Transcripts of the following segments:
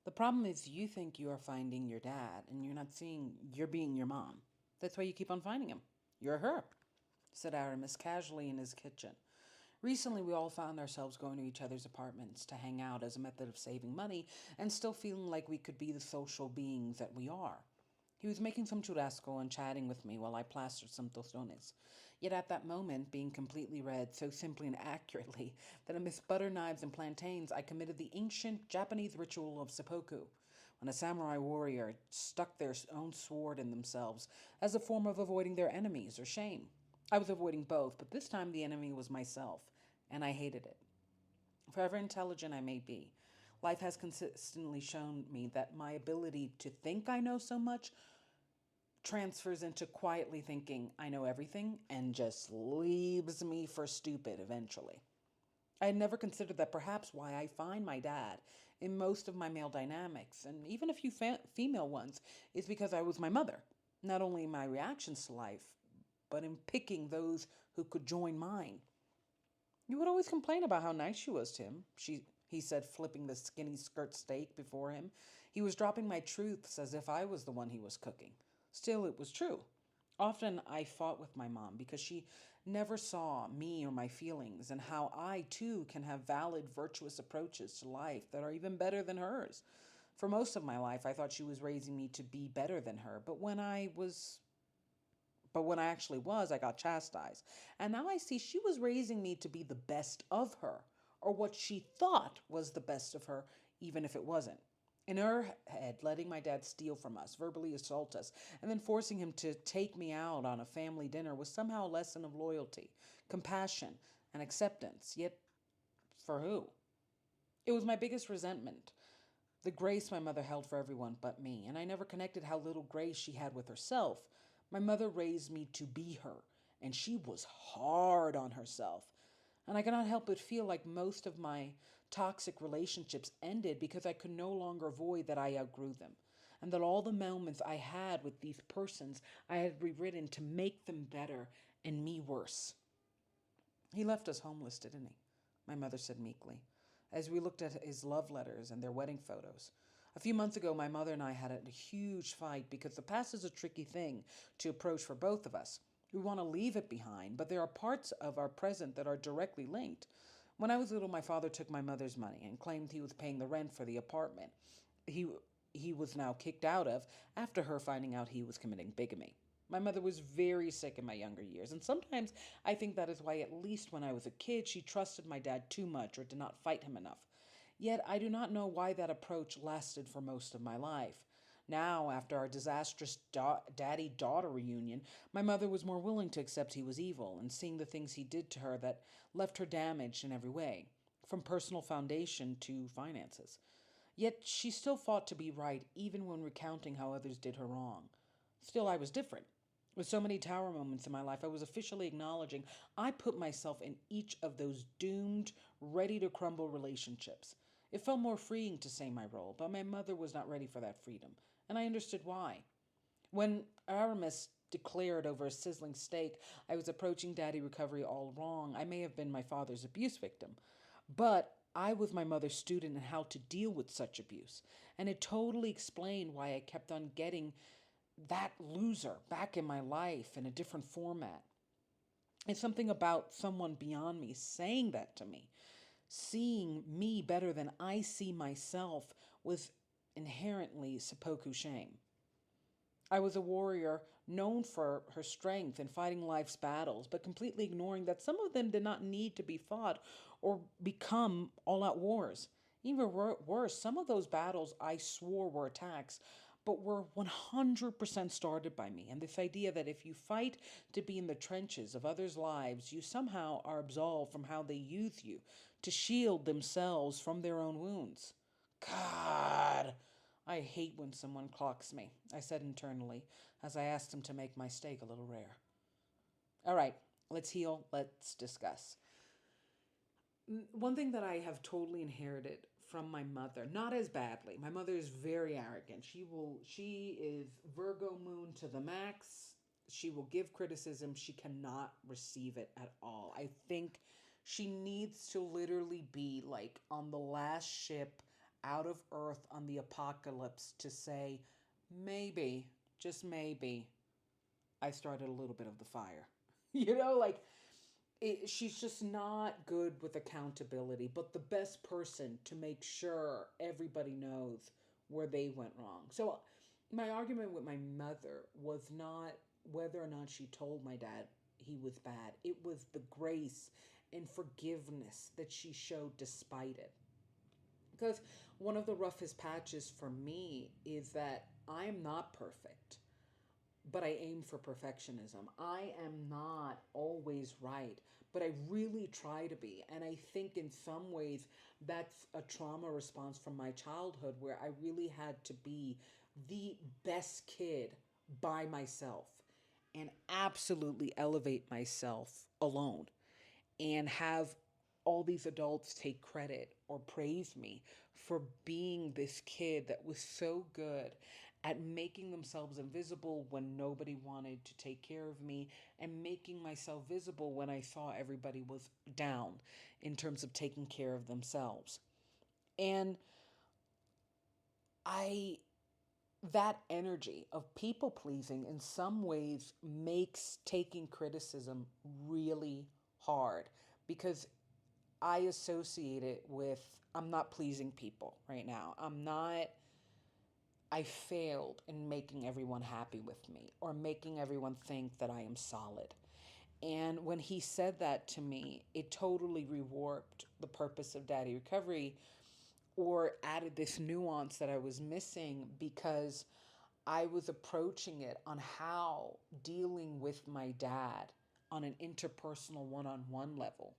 The problem is you think you are finding your dad and you're not seeing you're being your mom. That's why you keep on finding him. You're her, said Aramis casually in his kitchen. Recently, we all found ourselves going to each other's apartments to hang out as a method of saving money and still feeling like we could be the social beings that we are. He was making some churrasco and chatting with me while I plastered some tostones. Yet at that moment, being completely red so simply and accurately that amidst butter knives and plantains, I committed the ancient Japanese ritual of seppuku, when a samurai warrior stuck their own sword in themselves as a form of avoiding their enemies or shame. I was avoiding both, but this time the enemy was myself, and I hated it. However intelligent I may be, life has consistently shown me that my ability to think I know so much transfers into quietly thinking I know everything and just leaves me for stupid eventually. I had never considered that perhaps why I find my dad in most of my male dynamics, and even a few female ones, is because I was my mother. Not only in my reactions to life, but in picking those who could join mine. You would always complain about how nice she was to him, he said, flipping the skinny skirt steak before him. He was dropping my truths as if I was the one he was cooking. Still, it was true. Often I fought with my mom because she never saw me or my feelings and how I too can have valid, virtuous approaches to life that are even better than hers. For most of my life, I thought she was raising me to be better than her, but when I actually was, I got chastised. And now I see she was raising me to be the best of her, or what she thought was the best of her, even if it wasn't. In her head, letting my dad steal from us, verbally assault us, and then forcing him to take me out on a family dinner was somehow a lesson of loyalty, compassion, and acceptance. Yet, for who? It was my biggest resentment. The grace my mother held for everyone but me, and I never connected how little grace she had with herself. My mother raised me to be her, and she was hard on herself. And I cannot help but feel like most of my toxic relationships ended because I could no longer avoid that I outgrew them, and that all the moments I had with these persons I had rewritten to make them better and me worse. He left us homeless, didn't he? My mother said meekly, as we looked at his love letters and their wedding photos. A few months ago, my mother and I had a huge fight because the past is a tricky thing to approach for both of us. We want to leave it behind, but there are parts of our present that are directly linked. When I was little, my father took my mother's money and claimed he was paying the rent for the apartment he he was now kicked out of after her finding out he was committing bigamy. My mother was very sick in my younger years, and sometimes I think that is why, at least when I was a kid, she trusted my dad too much or did not fight him enough. Yet I do not know why that approach lasted for most of my life. Now, after our disastrous daddy daughter reunion, my mother was more willing to accept he was evil and seeing the things he did to her that left her damaged in every way, from personal foundation to finances. Yet she still fought to be right, even when recounting how others did her wrong. Still, I was different. With so many tower moments in my life, I was officially acknowledging I put myself in each of those doomed, ready to crumble relationships. It felt more freeing to say my role, but my mother was not ready for that freedom, and I understood why. When Aramis declared over a sizzling steak I was approaching daddy recovery all wrong, I may have been my father's abuse victim. But I was my mother's student in how to deal with such abuse, and it totally explained why I kept on getting that loser back in my life in a different format. It's something about someone beyond me saying that to me. Seeing me better than I see myself was inherently seppuku shame. I was a warrior known for her strength in fighting life's battles, but completely ignoring that some of them did not need to be fought or become all out wars. Even worse, some of those battles I swore were attacks, but were 100% started by me. And this idea that if you fight to be in the trenches of others' lives, you somehow are absolved from how they use you to shield themselves from their own wounds. God, I hate when someone clocks me, I said internally as I asked him to make my steak a little rare. All right, let's heal, let's discuss. One thing that I have totally inherited from my mother, not as badly. My mother is very arrogant. She is Virgo moon to the max. She will give criticism. She cannot receive it at all. I think she needs to literally be like on the last ship out of earth on the apocalypse to say, maybe, just maybe, I started a little bit of the fire. Like she's just not good with accountability, but the best person to make sure everybody knows where they went wrong. So, my argument with my mother was not whether or not she told my dad he was bad, it was the grace and forgiveness that she showed despite it. Because one of the roughest patches for me is that I am not perfect, but I aim for perfectionism. I am not always right, but I really try to be. And I think in some ways that's a trauma response from my childhood where I really had to be the best kid by myself and absolutely elevate myself alone and have all these adults take credit or praise me for being this kid that was so good at making themselves invisible when nobody wanted to take care of me and making myself visible when I saw everybody was down in terms of taking care of themselves. And I that energy of people pleasing in some ways makes taking criticism really hard because I associate it with I'm not pleasing people right now. I failed in making everyone happy with me or making everyone think that I am solid. And when he said that to me, it totally rewarped the purpose of Daddy Recovery or added this nuance that I was missing because I was approaching it on how dealing with my dad on an interpersonal one on one level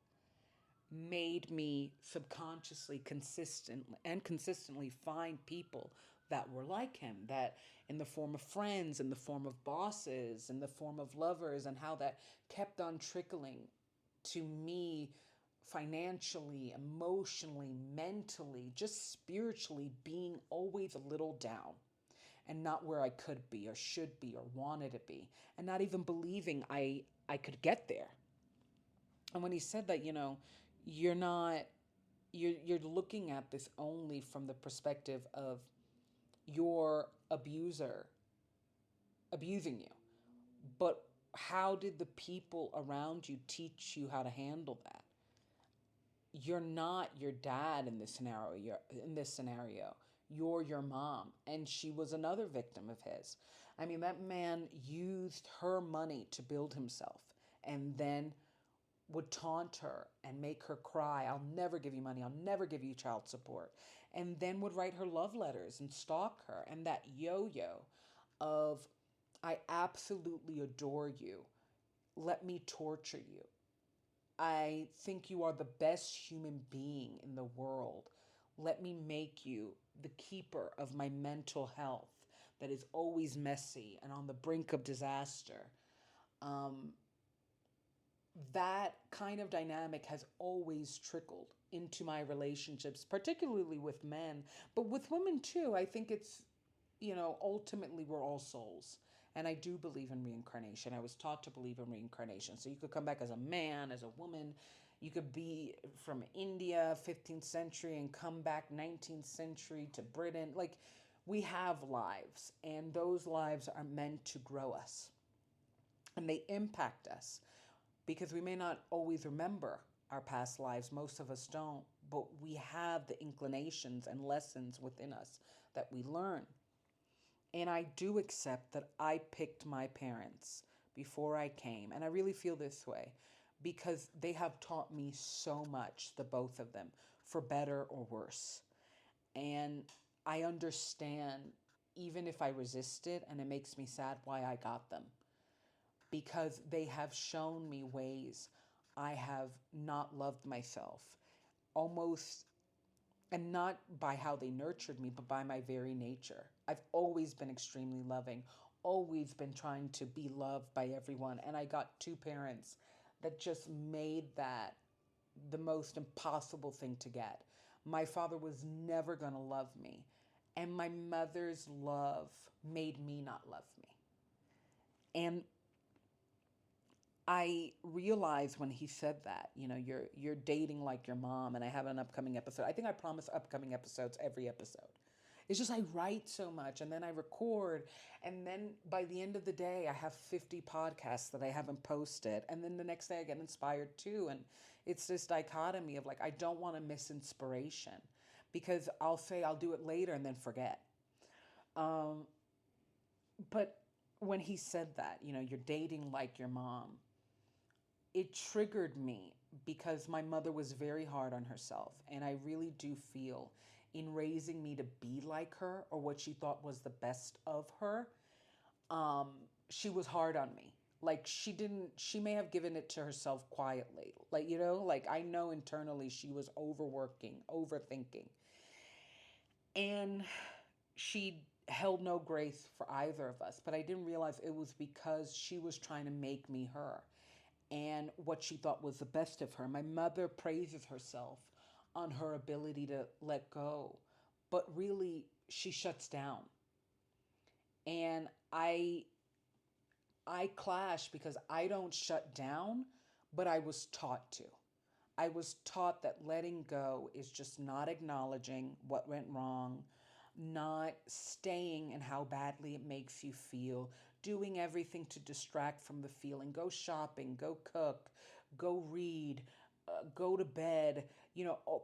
made me subconsciously consistently find people that were like him, that in the form of friends, in the form of bosses, in the form of lovers, and how that kept on trickling to me financially, emotionally, mentally, just spiritually being always a little down and not where I could be or should be or wanted to be, and not even believing I could get there. And when he said that, you're not you're looking at this only from the perspective of your abuser abusing you. But how did the people around you teach you how to handle that? You're not your dad in this scenario. You're your mom, and she was another victim of his. I mean, that man used her money to build himself and then would taunt her and make her cry. I'll never give you money. I'll never give you child support. And then would write her love letters and stalk her. And that yo-yo of, I absolutely adore you. Let me torture you. I think you are the best human being in the world. Let me make you the keeper of my mental health that is always messy and on the brink of disaster. Um, that kind of dynamic has always trickled into my relationships, particularly with men, but with women too. I think it's, ultimately we're all souls. And I do believe in reincarnation. I was taught to believe in reincarnation. So you could come back as a man, as a woman. You could be from India, 15th century, and come back 19th century to Britain. Like, we have lives, and those lives are meant to grow us. And they impact us because we may not always remember our past lives. Most of us don't, but we have the inclinations and lessons within us that we learn. And I do accept that I picked my parents before I came. And I really feel this way because they have taught me so much, the both of them, for better or worse. And I understand, even if I resist it and it makes me sad, why I got them. Because they have shown me ways I have not loved myself, almost, and not by how they nurtured me, but by my very nature. I've always been extremely loving, always been trying to be loved by everyone. And I got two parents that just made that the most impossible thing to get. My father was never going to love me, and my mother's love made me not love me. And I realized when he said that, you're dating like your mom, and I have an upcoming episode. I think I promise upcoming episodes every episode. It's just I write so much and then I record, and then by the end of the day I have 50 podcasts that I haven't posted, and then the next day I get inspired too. And it's this dichotomy of like I don't want to miss inspiration because I'll say I'll do it later and then forget. Um, but when he said that, you're dating like your mom, it triggered me because my mother was very hard on herself. And I really do feel in raising me to be like her or what she thought was the best of her, um, she was hard on me. Like she may have given it to herself quietly. Like, like I know internally she was overworking, overthinking. And she held no grace for either of us. But I didn't realize it was because she was trying to make me her and what she thought was the best of her. My mother praises herself on her ability to let go, but really she shuts down. And I clash because I don't shut down, but I was taught to. I was taught that letting go is just not acknowledging what went wrong, not staying in how badly it makes you feel, doing everything to distract from the feeling. Go shopping, go cook, go read, go to bed,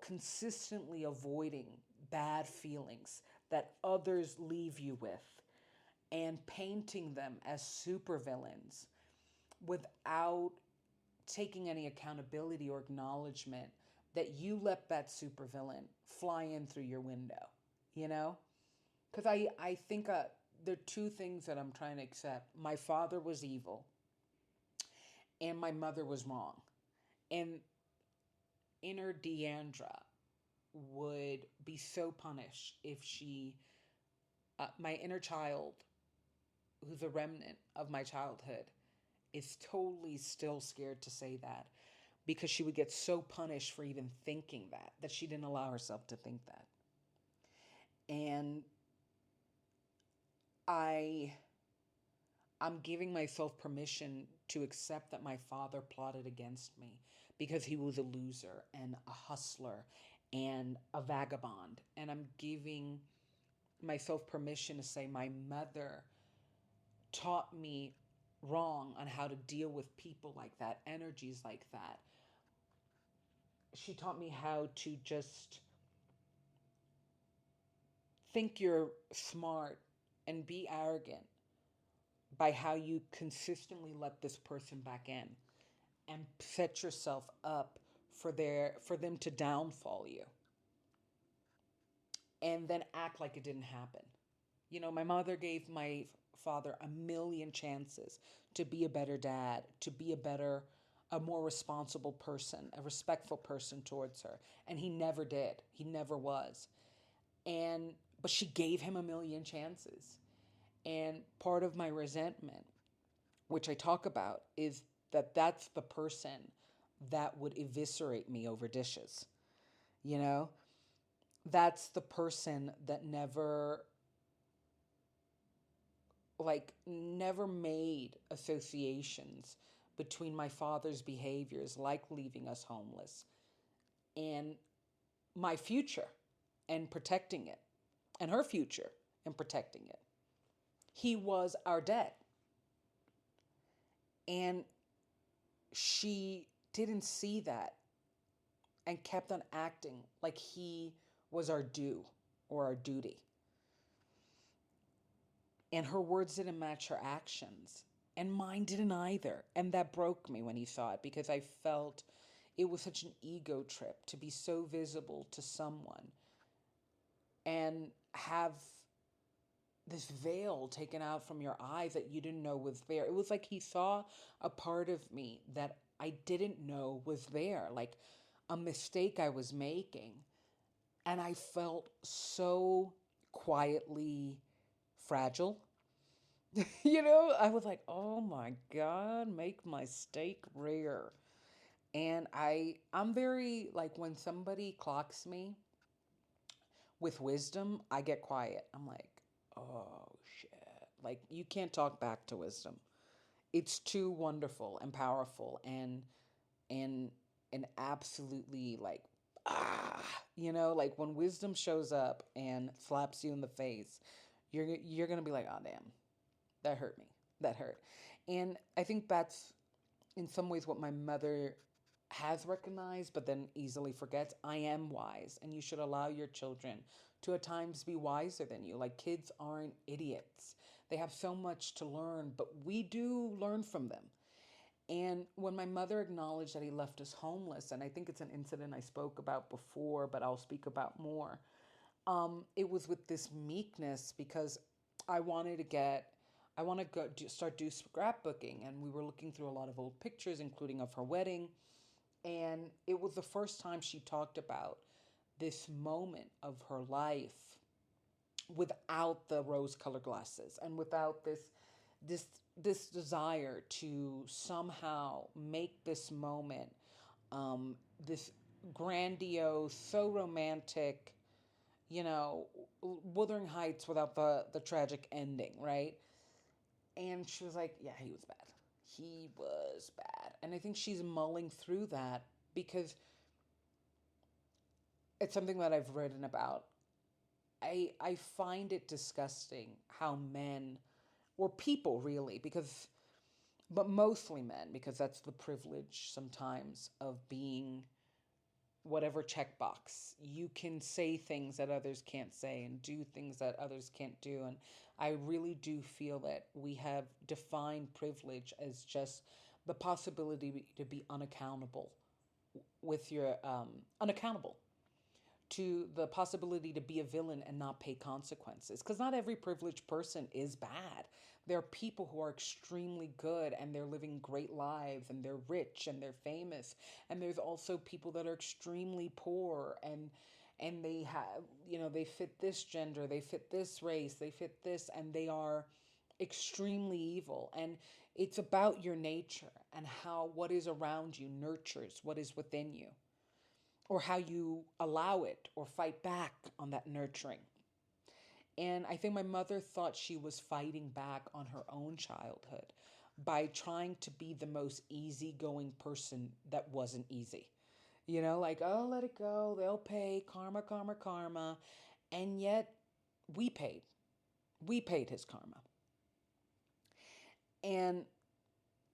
consistently avoiding bad feelings that others leave you with and painting them as supervillains without taking any accountability or acknowledgement that you let that supervillain fly in through your window, you know? Because I think there are two things that I'm trying to accept. My father was evil, and my mother was wrong. And inner Deandra would be so punished if my inner child, who's a remnant of my childhood, is totally still scared to say that because she would get so punished for even thinking that she didn't allow herself to think that. And I I'm giving myself permission to accept that my father plotted against me because he was a loser and a hustler and a vagabond. And I'm giving myself permission to say my mother taught me wrong on how to deal with people like that, energies like that. She taught me how to just think you're smart and be arrogant by how you consistently let this person back in and set yourself up for them to downfall you and then act like it didn't happen. My mother gave my father a million chances to be a better dad, to be a more responsible person, a respectful person towards her. And he never did. He never was. But she gave him a million chances. And part of my resentment, which I talk about, is that that's the person that would eviscerate me over dishes. You know, that's the person that never made associations between my father's behaviors, like leaving us homeless, and my future and protecting it, and her future and protecting it. He was our debt. And she didn't see that and kept on acting like he was our due or our duty. And her words didn't match her actions. And mine didn't either. And that broke me when he saw it because I felt it was such an ego trip to be so visible to someone and have this veil taken out from your eyes that you didn't know was there. It was like he saw a part of me that I didn't know was there, like a mistake I was making. And I felt so quietly fragile. I was like, oh my God, make my steak rare. And I'm very, like, when somebody clocks me with wisdom, I get quiet. I'm like, oh shit. Like, you can't talk back to wisdom. it's too wonderful and powerful and and absolutely like ah, like when wisdom shows up and slaps you in the face, you're going to be like, "Oh damn. That hurt me. That hurt." And I think that's in some ways what my mother has recognized, but then easily forgets. I am wise, and you should allow your children to at times be wiser than you. Like, kids aren't idiots, they have so much to learn, but we do learn from them. And when my mother acknowledged that he left us homeless, and I think it's an incident I spoke about before, but I'll speak about more, it was with this meekness because I wanted to get, I want to start do scrapbooking, and we were looking through a lot of old pictures, including of her wedding, and it was the first time she talked about this moment of her life without the rose-colored glasses and without this this desire to somehow make this moment this grandiose, so romantic, you know, Wuthering Heights without the tragic ending, right? And she was like, "Yeah, he was bad. He was bad." And I think she's mulling through that because it's something that I've written about. I find it disgusting how men or people really, because but mostly men, because that's the privilege sometimes of being whatever checkbox. You can say things that others can't say and do things that others can't do. And I really do feel that we have defined privilege as just the possibility to be unaccountable with your unaccountable to the possibility to be a villain and not pay consequences. Because not every privileged person is bad. There are people who are extremely good and they're living great lives and they're rich and they're famous. And there's also people that are extremely poor and they have, they fit this gender, they fit this race, they fit this, and they are extremely evil. And it's about your nature and how what is around you nurtures what is within you, or how you allow it or fight back on that nurturing. And I think my mother thought she was fighting back on her own childhood by trying to be the most easygoing person that wasn't easy. Like, oh, let it go, they'll pay, karma, karma, karma. And yet we paid. We paid his karma. And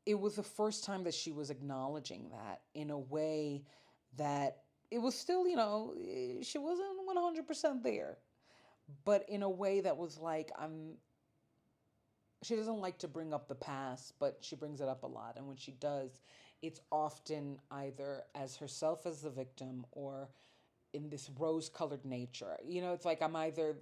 it was the first time that she was acknowledging that in a way that it was still, she wasn't 100% there, but in a way that was like, she doesn't like to bring up the past, but she brings it up a lot. And when she does, it's often either as herself as the victim or in this rose colored nature. It's like I'm either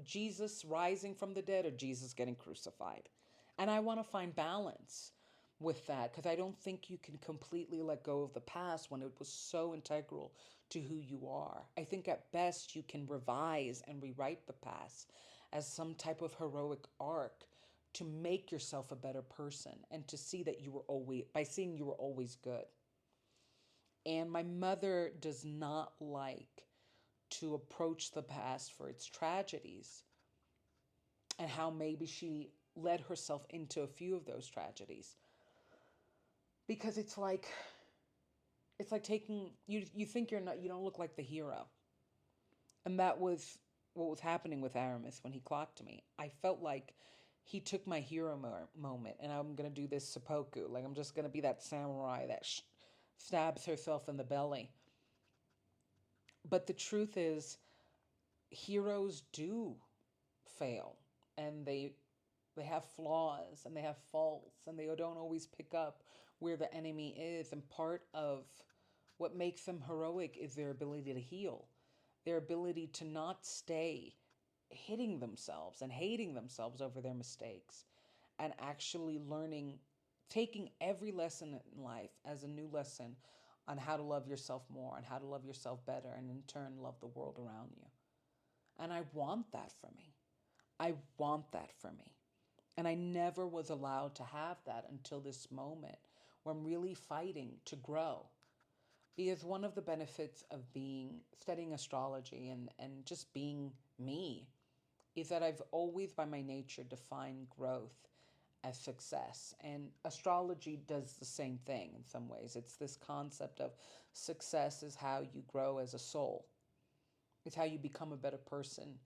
Jesus rising from the dead or Jesus getting crucified. And I want to find balance with that because I don't think you can completely let go of the past when it was so integral to who you are. I think at best you can revise and rewrite the past as some type of heroic arc to make yourself a better person and to see that you were always, by seeing you were always good. And my mother does not like to approach the past for its tragedies and how maybe she led herself into a few of those tragedies. Because it's like taking you think you don't look like the hero. And that was what was happening with Aramis when he clocked me. I felt like he took my hero moment and I'm going to do this seppuku. Like I'm just going to be that samurai that stabs herself in the belly. But the truth is heroes do fail and they have flaws and they have faults and they don't always pick up where the enemy is. And part of what makes them heroic is their ability to heal, their ability to not stay hitting themselves and hating themselves over their mistakes, and actually learning, taking every lesson in life as a new lesson on how to love yourself more and how to love yourself better, and in turn love the world around you. And I want that for me. I want that for me. And I never was allowed to have that until this moment where I'm really fighting to grow. Because one of the benefits of studying astrology and just being me is that I've always, by my nature, defined growth as success. And astrology does the same thing in some ways. It's this concept of success is how you grow as a soul, it's how you become a better person,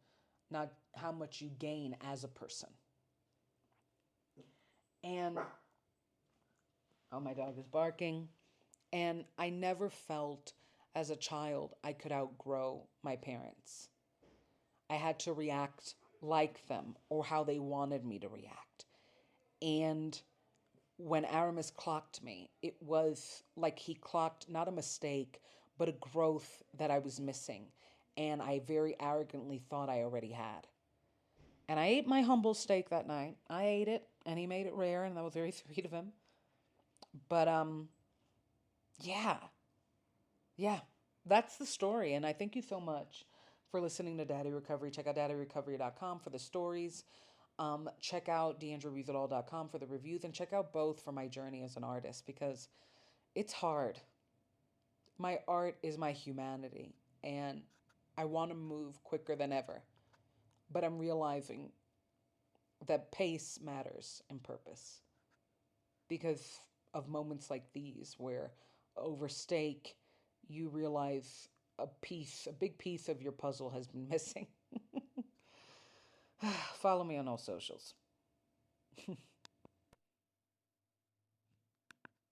not how much you gain as a person. And oh, my dog is barking. And I never felt as a child I could outgrow my parents. I had to react like them or how they wanted me to react. And when Aramis clocked me, it was like he clocked not a mistake, but a growth that I was missing. And I very arrogantly thought I already had. And I ate my humble steak that night. I ate it, and he made it rare, and that was very sweet of him. But yeah, yeah, that's the story. And I thank you so much for listening to Daddy Recovery. Check out daddyrecovery.com for the stories. Check out deandrewreesitall.com for the reviews, and check out both for my journey as an artist because it's hard. My art is my humanity, and I want to move quicker than ever. But I'm realizing that pace matters and purpose because of moments like these where over steak you realize a big piece of your puzzle has been missing. Follow me on all socials.